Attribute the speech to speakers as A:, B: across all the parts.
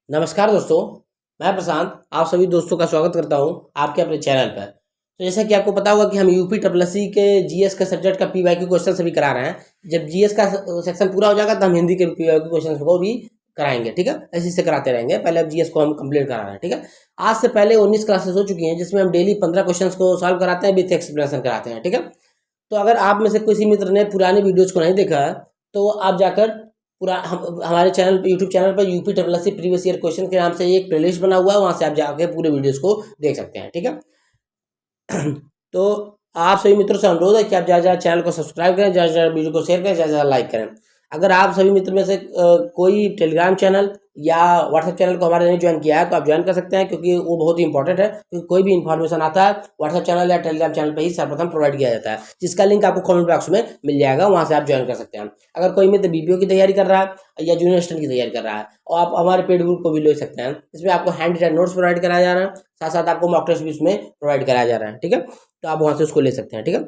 A: नमस्कार दोस्तों, मैं प्रशांत आप सभी दोस्तों का स्वागत करता हूं आपके अपने चैनल पर। तो जैसा कि आपको पता होगा कि हम यूपी ट्रिपल के जीएस के सब्जेक्ट का पीवाईक्यू क्वेश्चन सभी करा रहे हैं। जब जीएस का सेक्शन पूरा हो जाएगा तो हम हिंदी के पीवाईक्यू क्वेश्चन को भी कराएंगे। ठीक है, ऐसे से कराते रहेंगे। पहले अब जीएस को हम कंप्लीट करा रहे हैं। ठीक है, आज से पहले 19 क्लासेस हो चुकी हैं जिसमें हम डेली 15 क्वेश्चन को सॉल्व कराते हैं, विथ एक्सप्लेनेशन कराते हैं। ठीक है, तो अगर आप में से किसी मित्र ने पुरानी वीडियोज को नहीं देखा है तो आप जाकर पूरा हमारे चैनल पर, यूट्यूब चैनल पर UP triple S C previous year question के नाम से एक प्लेलिस्ट बना हुआ है, वहाँ से आप जाके पूरे वीडियोस को देख सकते हैं। ठीक है, तो आप सभी मित्रों से अनुरोध है कि आप ज़्यादा ज़्यादा चैनल को सब्सक्राइब करें, ज़्यादा ज़्यादा वीडियो को शेयर करें, ज़्यादा ज़्यादा लाइक करें। अगर आप सभी मित्र में से कोई टेलीग्राम चैनल या व्हाट्सएप चैनल को हमारे नहीं ज्वाइन किया है तो आप ज्वाइन कर सकते हैं, क्योंकि वो बहुत ही इंपॉर्टेंट है। क्योंकि कोई भी इन्फॉर्मेशन आता है व्हाट्सएप चैनल या टेलीग्राम चैनल पर ही सर्वप्रथम प्रोवाइड किया जाता है, जिसका लिंक आपको कमेंट बॉक्स में मिल जाएगा, वहाँ से आप ज्वाइन कर सकते हैं। अगर कोई मित्र बीपीओ की तैयारी कर रहा है या जूनियर असिस्टेंट की तैयारी कर रहा है और आप हमारे पेड ग्रुप को भी ले सकते हैं। इसमें आपको हैंड रिटन नोट्स प्रोवाइड कराया जा रहा है, साथ साथ आपको मॉक टेस्ट भी इसमें प्रोवाइड कराया जा रहा है। ठीक है, तो आप वहाँ से उसको ले सकते हैं। ठीक है,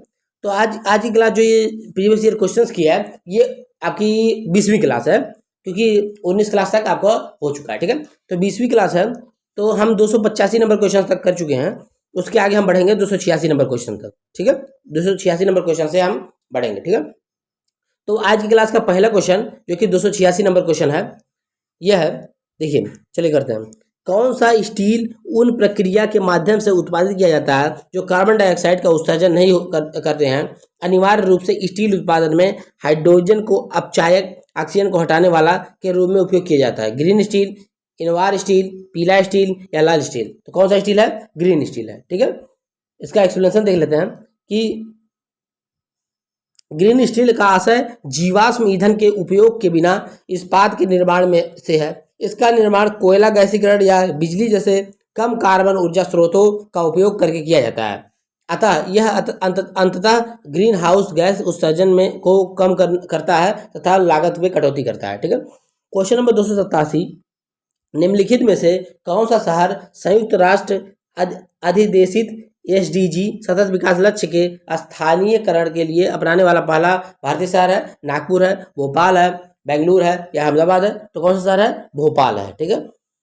A: तो आज की क्लास जो ये प्रीवियस ईयर क्वेश्चंस की है, ये आपकी 20वीं क्लास है, क्योंकि 19 क्लास तक आपको हो चुका है। ठीक है, तो 20वीं क्लास है, तो हम 285 नंबर क्वेश्चन तक कर चुके हैं। उसके आगे हम बढ़ेंगे 286 नंबर क्वेश्चन तक। ठीक है, 286 नंबर क्वेश्चन से हम बढ़ेंगे। ठीक है, तो आज की क्लास का पहला क्वेश्चन जो कि 286 नंबर क्वेश्चन है, यह है, देखिए, चलिए करते हैं। कौन सा स्टील उन प्रक्रिया के माध्यम से उत्पादित किया जाता है जो कार्बन डाइऑक्साइड का उत्सर्जन नहीं करते हैं? अनिवार्य रूप से स्टील उत्पादन में हाइड्रोजन को अपचायक, ऑक्सीजन को हटाने वाला के रूप में उपयोग किया जाता है। ग्रीन स्टील, इनवार स्टील, पीला स्टील या लाल स्टील? तो कौन सा स्टील है? ग्रीन स्टील है। ठीक है, इसका एक्सप्लेनेशन देख लेते हैं कि ग्रीन स्टील का आशय जीवाश्म ईंधन के उपयोग के बिना इस्पात के निर्माण में से है। इसका निर्माण कोयला गैसीकरण या बिजली जैसे कम कार्बन ऊर्जा स्रोतों का उपयोग करके किया जाता है। अतः यह अंततः ग्रीन हाउस गैस उत्सर्जन में को कम करता है तथा लागत में कटौती करता है। ठीक है, क्वेश्चन नंबर 287, निम्नलिखित में से कौन सा शहर संयुक्त राष्ट्र अधिदेशित एसडीजी सतत विकास लक्ष्य के स्थानीयकरण के लिए अपनाने वाला पहला भारतीय शहर है? नागपुर है, भोपाल है, बेंगलुरु है या अहमदाबाद है? तो कौन सा शहर है? भोपाल है। ठीक है,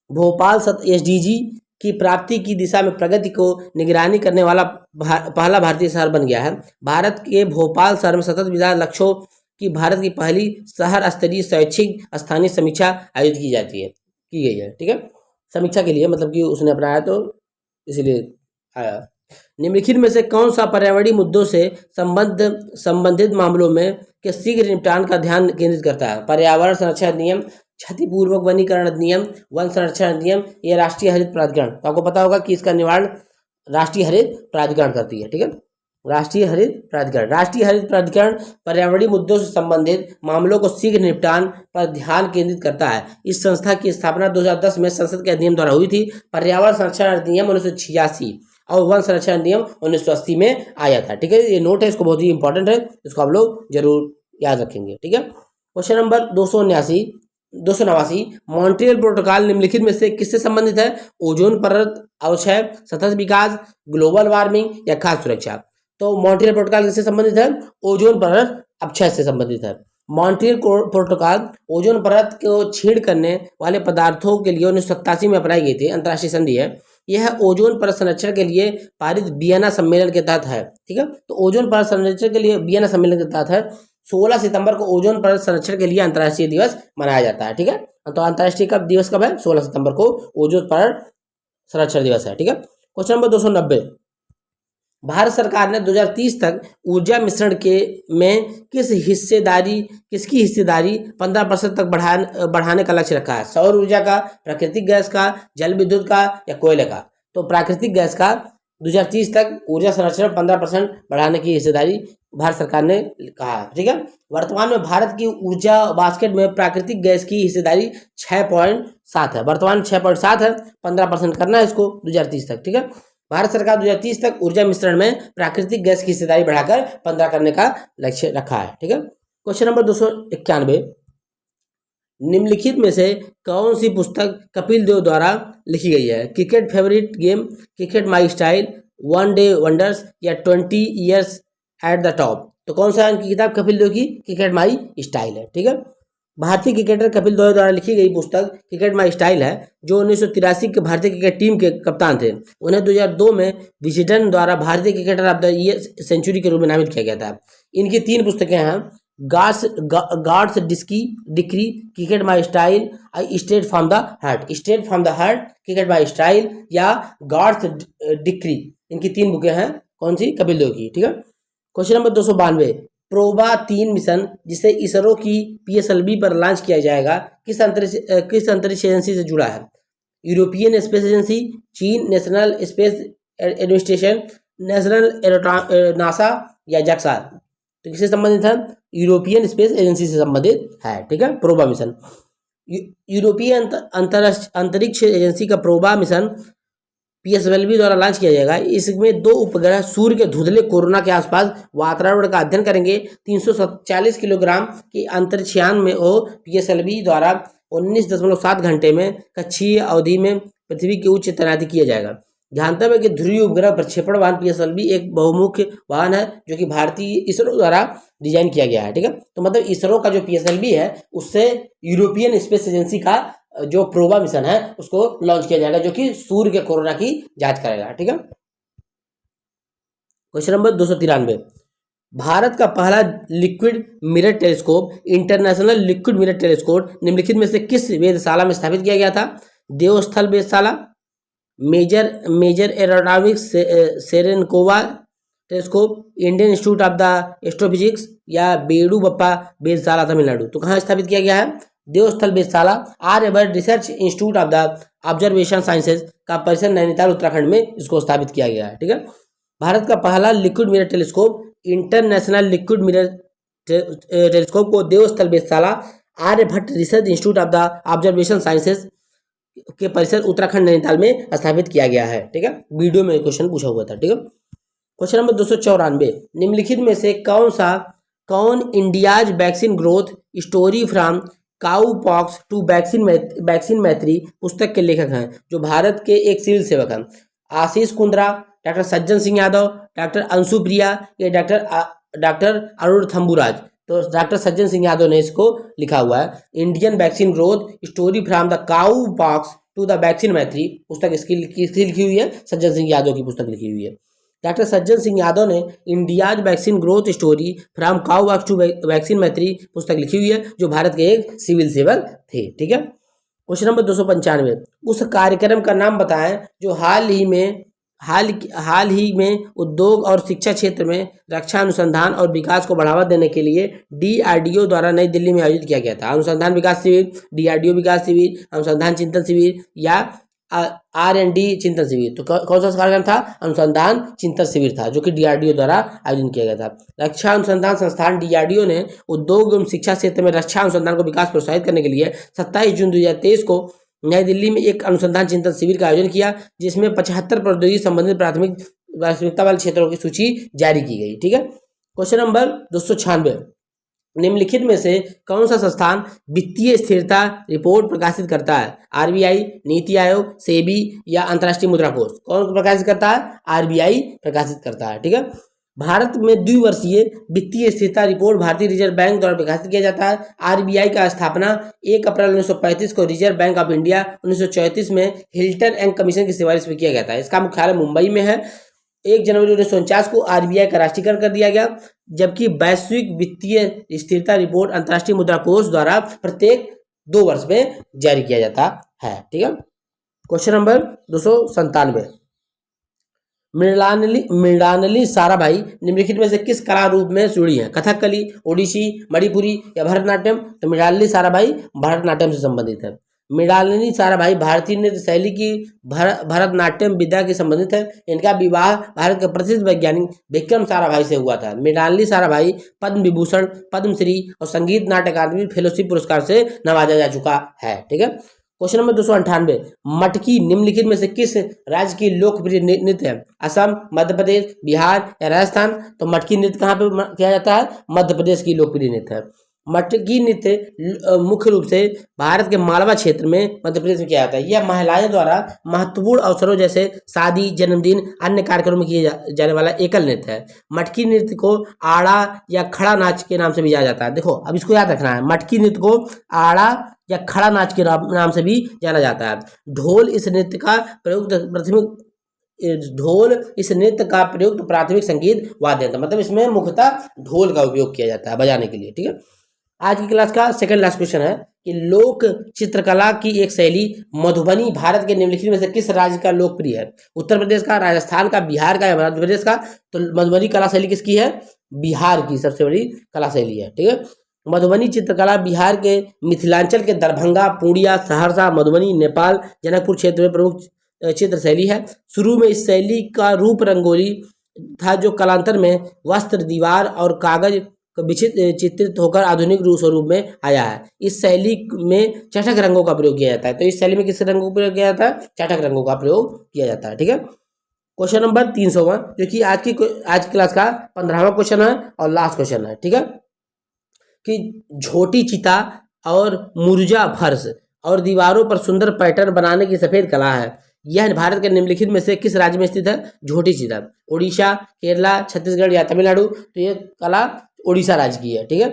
A: भोपाल एसडीजी की प्राप्ति की दिशा में प्रगति को निगरानी करने वाला पहला भारतीय शहर बन गया है। भारत के भोपाल शहर में सतत विकास लक्ष्यों की भारत की पहली शहर स्तरीय स्वैच्छिक स्थानीय समीक्षा आयोजित की गई है। ठीक है, समीक्षा के लिए मतलब कि उसने अपनाया, तो इसीलिए आया। निम्नलिखित में से कौन सा पर्यावरणीय मुद्दों से संबंधित मामलों में के शीघ्र निपटान का ध्यान केंद्रित करता है? पर्यावरण संरक्षण अधिनियम, क्षतिपूर्वक वनीकरण अधिनियम, वन संरक्षण अधिनियम या राष्ट्रीय हरित प्राधिकरण? तो आपको पता होगा कि इसका निवारण राष्ट्रीय हरित प्राधिकरण करती है। ठीक है, राष्ट्रीय हरित प्राधिकरण पर्यावरणीय मुद्दों से संबंधित मामलों को शीघ्र निपटान पर ध्यान केंद्रित करता है। इस संस्था की स्थापना 2010 में संसद के अधिनियम द्वारा हुई थी। पर्यावरण संरक्षण अधिनियम 1986 और वन संरक्षण अधिनियम 1980 में आया था। ठीक है, ये नोट है, इसको बहुत ही इंपॉर्टेंट है, इसको आप लोग जरूर याद रखेंगे। ठीक है, क्वेश्चन नंबर 289, मॉन्ट्रियल प्रोटोकॉल निम्नलिखित में से किससे संबंधित है? ओजोन परत अवक्षय, सतत विकास, ग्लोबल वार्मिंग या खाद्य सुरक्षा? तो मॉन्ट्रियल प्रोटोकॉल किससे संबंधित है? ओजोन परत अपक्षय से संबंधित है। मॉन्ट्रियल प्रोटोकॉल ओजोन परत को छेद करने वाले पदार्थों के लिए 1987 में अपनाई गई थी, अंतर्राष्ट्रीय संधि है। यह ओजोन परत संरक्षण के लिए पारित वियना सम्मेलन के तहत है। ठीक है, तो ओजोन परत संरक्षण के लिए वियना सम्मेलन के तहत है। 16 सितंबर को ओजोन परत संरक्षण के लिए अंतर्राष्ट्रीय दिवस मनाया जाता है। ठीक है, तो अंतर्राष्ट्रीय दिवस कब है? 16 सितंबर को ओजोन परत संरक्षण दिवस है। ठीक है, क्वेश्चन नंबर 290, भारत सरकार ने 2030 तक ऊर्जा मिश्रण के में किसकी हिस्सेदारी 15% तक बढ़ाने का लक्ष्य रखा है? सौर ऊर्जा का, प्राकृतिक गैस का, जल विद्युत का या कोयले का? तो प्राकृतिक गैस का 2030 तक ऊर्जा संरक्षण 15% बढ़ाने की हिस्सेदारी भारत सरकार ने कहा है। ठीक है, वर्तमान में भारत की ऊर्जा बास्केट में प्राकृतिक गैस की हिस्सेदारी 6.7 है। वर्तमान 6.7 है, 15% करना है इसको 2030 तक। ठीक है, भारत सरकार 2030 तक ऊर्जा मिश्रण में प्राकृतिक गैस की हिस्सेदारी बढ़ाकर 15 करने का लक्ष्य रखा है। ठीक है, क्वेश्चन नंबर 291, निम्नलिखित में से कौन सी पुस्तक कपिल देव द्वारा लिखी गई है? Cricket favourite game, cricket my style, one day wonders या 20 ईयर्स एट द टॉप? तो कौन सा इनकी किताब कपिल देव की? क्रिकेट माई स्टाइल है। ठीक है, भारतीय क्रिकेटर कपिल देव द्वारा लिखी गई पुस्तक क्रिकेट माई स्टाइल है, जो 1983 के भारतीय क्रिकेट टीम के कप्तान थे। उन्हें 2002 में विजडन द्वारा भारतीय cricketer of the year century के रूप में नामित किया गया था। इनकी 3 पुस्तकें हैं, God's decree, cricket my style, straight from the heart, cricket my style या गॉड्स डिक्री। इनकी 3 बुकें हैं, कौन सी? कपिल देव की। ठीक है। क्वेश्चन नंबर 292, प्रोबा 3 मिशन जिसे इसरो की PSLV पर लॉन्च किया जाएगा किस अंतरिक्ष एजेंसी से जुड़ा है? यूरोपियन स्पेस एजेंसी, चीन नेशनल स्पेस एडमिनिस्ट्रेशन, नासा या जैक्सा? तो किससे संबंधित है? यूरोपियन स्पेस एजेंसी से संबंधित है। ठीक है, प्रोबा मिशन। यूरोपीय अंतरिक्ष एजेंसी का प्रोबा मिशन PSLV द्वारा लॉन्च किया जाएगा। इसमें 2 उपग्रह सूर्य के धुंधले कोरोना के आसपास वातावरण का अध्ययन करेंगे। 340 किलोग्राम के अंतरिक्षयान में वो PSLV द्वारा 19.7 घंटे में कक्षीय अवधि में पृथ्वी की उच्च तैनाती किया जाएगा। ध्यानतव्य है कि ध्रुवीय उपग्रह प्रक्षेपण वाहन PSLV एक बहुमुखी वाहन है जो कि भारतीय इसरो द्वारा डिजाइन किया गया है। ठीक है, तो मतलब इसरो का जो PSLV है उससे यूरोपियन स्पेस एजेंसी का जो प्रोबा मिशन है उसको लॉन्च किया जाएगा, जो कि सूर्य के कोरोना की जांच करेगा। ठीक है। क्वेश्चन नंबर 293, भारत का पहला liquid mirror telescope international liquid mirror telescope निम्नलिखित में से किस वेधशाला में स्थापित किया गया था? देवस्थल वेधशाला, major aeronautics Cherenkov telescope, Indian institute of the astrophysics या बेडू बप्पा वेधशाला तमिलनाडु? तो कहाँ स्थापित किया गया है? देवस्थल वेधशाला, Aryabhatta research institute of the observation sciences का परिसर नैनीताल उत्तराखंड में इसको स्थापित किया गया है। ठीक है। भारत का पहला liquid mirror telescope international liquid mirror telescope को देवस्थल वेधशाला, Aryabhatta research institute of the observation sciences के परिसर उत्तराखंड नैनीताल में स्थापित किया गया है। ठीक है, वीडियो में क्वेश्चन पूछा हुआ था। ठीक है। क्वेश्चन नंबर 294, निम्नलिखित में से कौन India's vaccine growth story from cowpox to vaccine Maitri पुस्तक के लेखक हैं, जो भारत के एक सिविल सेवक हैं? आशीष कुंद्रा, डॉक्टर सज्जन सिंह यादव, डॉक्टर अंशु प्रिया या डॉक्टर अरुण थम्बुराज? तो डॉक्टर सज्जन सिंह यादव ने इसको लिखा हुआ है। Indian vaccine growth story from the cowpox to the vaccine Maitri पुस्तक इसकी लिखी हुई है, सज्जन सिंह यादव की पुस्तक लिखी हुई है। डॉक्टर सज्जन सिंह यादव ने India's vaccine growth story from cowpox to vaccine Maitri पुस्तक लिखी हुई है, जो भारत के एक सिविल सेवक थे। ठीक है। क्वेश्चन नंबर 295, उस कार्यक्रम का नाम बताएं जो हाल ही में उद्योग और शिक्षा क्षेत्र में रक्षा अनुसंधान और विकास को बढ़ावा देने के लिए DRDO द्वारा नई दिल्ली में आयोजित किया गया था। अनुसंधान विकास शिविर, DRDO विकास शिविर, अनुसंधान चिंतन शिविर या R&D चिंतन शिविर? तो कौन सा कार्यक्रम था? अनुसंधान चिंतन शिविर था, जो कि DRDO द्वारा आयोजन किया गया था। रक्षा अनुसंधान संस्थान DRDO ने उद्योग एवं शिक्षा क्षेत्र में रक्षा अनुसंधान को विकास प्रोत्साहित करने के लिए 27 जून 2023 को नई दिल्ली में एक अनुसंधान चिंतन शिविर का आयोजन किया, जिसमें 75 प्रौद्योगिकी संबंधित प्राथमिकता वाले क्षेत्रों की सूची जारी की गई। ठीक है। क्वेश्चन नंबर 296, निम्नलिखित में से कौन सा संस्थान वित्तीय स्थिरता रिपोर्ट प्रकाशित करता है? RBI, नीति आयोग, सेबी या अंतर्राष्ट्रीय मुद्रा कोष? कौन प्रकाशित करता है? RBI प्रकाशित करता है। ठीक है। भारत में द्विवर्षीय वित्तीय स्थिरता रिपोर्ट भारतीय रिजर्व बैंक द्वारा प्रकाशित किया जाता है। RBI का स्थापना 1 अप्रैल 1935 को रिजर्व बैंक ऑफ इंडिया 1934 में हिल्टन एंड कमीशन की सिफारिश में किया गया था। इसका मुख्यालय मुंबई में है। 1 जनवरी 1949 को RBI का राष्ट्रीयकरण कर दिया गया, जबकि वैश्विक वित्तीय स्थिरता रिपोर्ट अंतर्राष्ट्रीय मुद्रा कोष द्वारा प्रत्येक 2 वर्ष में जारी किया जाता है। ठीक है। क्वेश्चन नंबर 297, मृणालिनी साराभाई निम्नलिखित में से किस कला रूप में जुड़ी है? कथकली, ओडिसी, मणिपुरी या भरतनाट्यम? तो मृणालिनी साराभाई भरतनाट्यम से संबंधित है। मृणालिनी साराभाई भारतीय नृत्य शैली की भरतनाट्यम विद्या के संबंधित है। इनका विवाह भारत के प्रसिद्ध वैज्ञानिक विक्रम साराभाई से हुआ था। मृणालिनी साराभाई पद्म विभूषण, पद्मश्री और संगीत नाट्य अकादमी फेलोशिप पुरस्कार से नवाजा जा चुका है। ठीक है। क्वेश्चन नंबर 298, मटकी निम्नलिखित में से किस राज्य की लोकप्रिय नृत्य है? असम, मध्य प्रदेश, बिहार या राजस्थान? तो मटकी नृत्य कहाँ पे किया जाता है? मध्य प्रदेश की लोकप्रिय नृत्य है। मटकी नृत्य मुख्य रूप से भारत के मालवा क्षेत्र में मध्य प्रदेश में किया जाता है। यह महिलाएं द्वारा महत्वपूर्ण अवसरों जैसे शादी, जन्मदिन, अन्य कार्यक्रमों में किए जाने वाला एकल नृत्य है। मटकी नृत्य को आड़ा या खड़ा नाच के नाम से भी जाना जाता है। देखो अब इसको याद रखना है, मटकी नृत्य को आड़ा या खड़ा नाच के नाम से भी जाना जाता है। ढोल इस नृत्य का प्रयुक्त प्राथमिक संगीत वाद्य यंत्र, मतलब इसमें मुख्यतः ढोल का उपयोग किया जाता है बजाने के लिए। ठीक है, आज की क्लास का सेकंड लास्ट क्वेश्चन है कि लोक चित्रकला की एक शैली मधुबनी भारत के निम्नलिखित में से किस राज्य का लोकप्रिय है? उत्तर प्रदेश का, राजस्थान का, बिहार का या मध्य प्रदेश का? तो मधुबनी कला शैली किसकी है? बिहार की सबसे बड़ी कला शैली है। ठीक है, मधुबनी चित्रकला बिहार के मिथिलांचल के दरभंगा, पूर्णिया, सहरसा, मधुबनी, नेपाल, जनकपुर क्षेत्र में प्रमुख चित्र शैली है। शुरू में इस शैली का रूप रंगोली था, जो कालांतर में वस्त्र, दीवार और कागज चित्रित होकर आधुनिक स्वरूप में आया है। इस शैली में चटक रंगों का प्रयोग किया जाता है। तो इस शैली में किस रंगों का प्रयोग किया जाता है? चटक रंगों का प्रयोग किया जाता है। ठीक है, क्वेश्चन नंबर 300 जो कि आज की क्लास का 15वां क्वेश्चन है और लास्ट क्वेश्चन है। ठीक है, कि झोटी चिता और मुर्जा फर्श और दीवारों पर सुंदर पैटर्न बनाने की सफेद कला है। यह भारत के निम्नलिखित में से किस राज्य में स्थित है? झोटी चिता उड़ीसा, केरला, छत्तीसगढ़ या तमिलनाडु? तो ये कला उड़ीसा राज्य की है। ठीक है,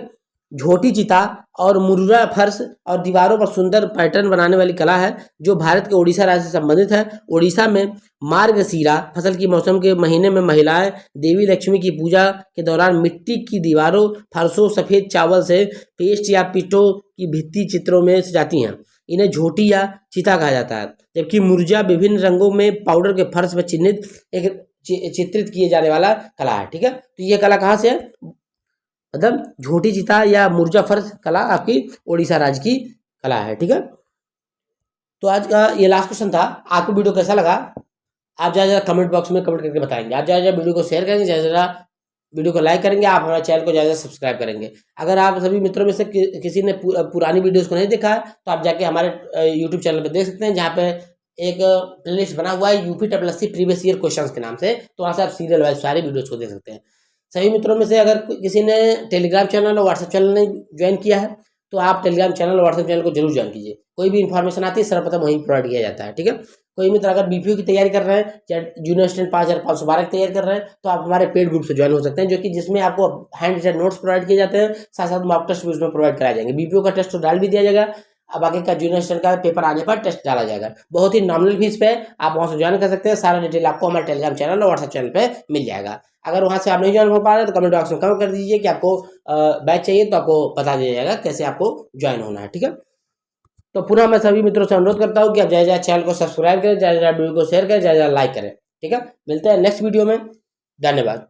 A: झोटी चिता और मुर्रा फर्श और दीवारों पर सुंदर पैटर्न बनाने वाली कला है, जो भारत के उड़ीसा राज्य से संबंधित है। उड़ीसा में मार्गशीरा फसल की मौसम के महीने में महिलाएं देवी लक्ष्मी की पूजा के दौरान मिट्टी की दीवारों, फर्शों, सफेद चावल से पेस्ट या पीठों की भित्ति चित्रों में सजाती हैं। इन्हें झोटी या चिता कहा जाता है। जबकि मुर्जा विभिन्न रंगों में पाउडर के फर्श पर चित्रित किए जाने वाला कला है। ठीक है, तो ये कला कहाँ से है? मतलब झोटी चिता या मुर्जा फर्श कला आपकी उड़ीसा राज्य की कला है। ठीक है, तो आज का ये लास्ट क्वेश्चन था। आपको वीडियो कैसा लगा आप ज़्यादा कमेंट बॉक्स में कमेंट करके बताएंगे। आप ज़्यादा वीडियो को शेयर करेंगे, ज़्यादा वीडियो को लाइक करेंगे, आप हमारे चैनल को ज़्यादा सब्सक्राइब करेंगे। अगर आप सभी मित्रों में से किसी ने पुरानी वीडियोस को नहीं देखा है तो आप जाके हमारे यूट्यूब चैनल पर देख सकते हैं, जहाँ पे एक प्लेलिस्ट बना हुआ है यूपीएससी प्रीवियस ईयर क्वेश्चंस के नाम से। तो वहाँ से आप सीरियल वाइज सारे वीडियोस को देख सकते हैं। सभी मित्रों में से अगर किसी ने टेलीग्राम चैनल और व्हाट्सएप चैनल नहीं ज्वाइन किया है तो आप टेलीग्राम चैनल और व्हाट्सएप चैनल को जरूर ज्वाइन कीजिए। कोई भी इन्फॉर्मेशन आती है सर्वप्रथम वहीं प्रोवाइड किया जाता है। ठीक है, कोई मित्र अगर बीपीओ की तैयारी कर रहे हैं या जूनियर स्टूडेंट 5512 की तैयारी कर रहे हैं तो आप हमारे पेड ग्रुप से ज्वाइन हो सकते हैं, जो कि जिसमें आपको हैंड रिटन नोट्स प्रोवाइड किए जाते हैं, साथ साथ मॉक टेस्ट भी उसमें प्रोवाइड कराए जाएंगे। बीपीओ का टेस्ट तो डाल भी दिया जाएगा, अब आगे का जूनियर स्टूडेंट का पेपर आने पर टेस्ट डाला जाएगा। बहुत ही नॉमिनल फीस पे आप वहाँ से ज्वाइन कर सकते हैं। सारा डिटेल आपको हमारे टेलीग्राम चैनल और व्हाट्सएप चैनल पे मिल जाएगा। अगर वहाँ से आप नहीं ज्वाइन हो पा रहे तो कमेंट बॉक्स में कमेंट कर दीजिए कि आपको बैच चाहिए, तो आपको बता दिया जाएगा कैसे आपको ज्वाइन होना है। ठीक है, तो पुनः मैं सभी मित्रों से अनुरोध करता हूँ कि आप जय चैनल को सब्सक्राइब करें, जय वीडियो को शेयर करें, जय लाइक करें। ठीक है, मिलते हैं नेक्स्ट वीडियो में। धन्यवाद।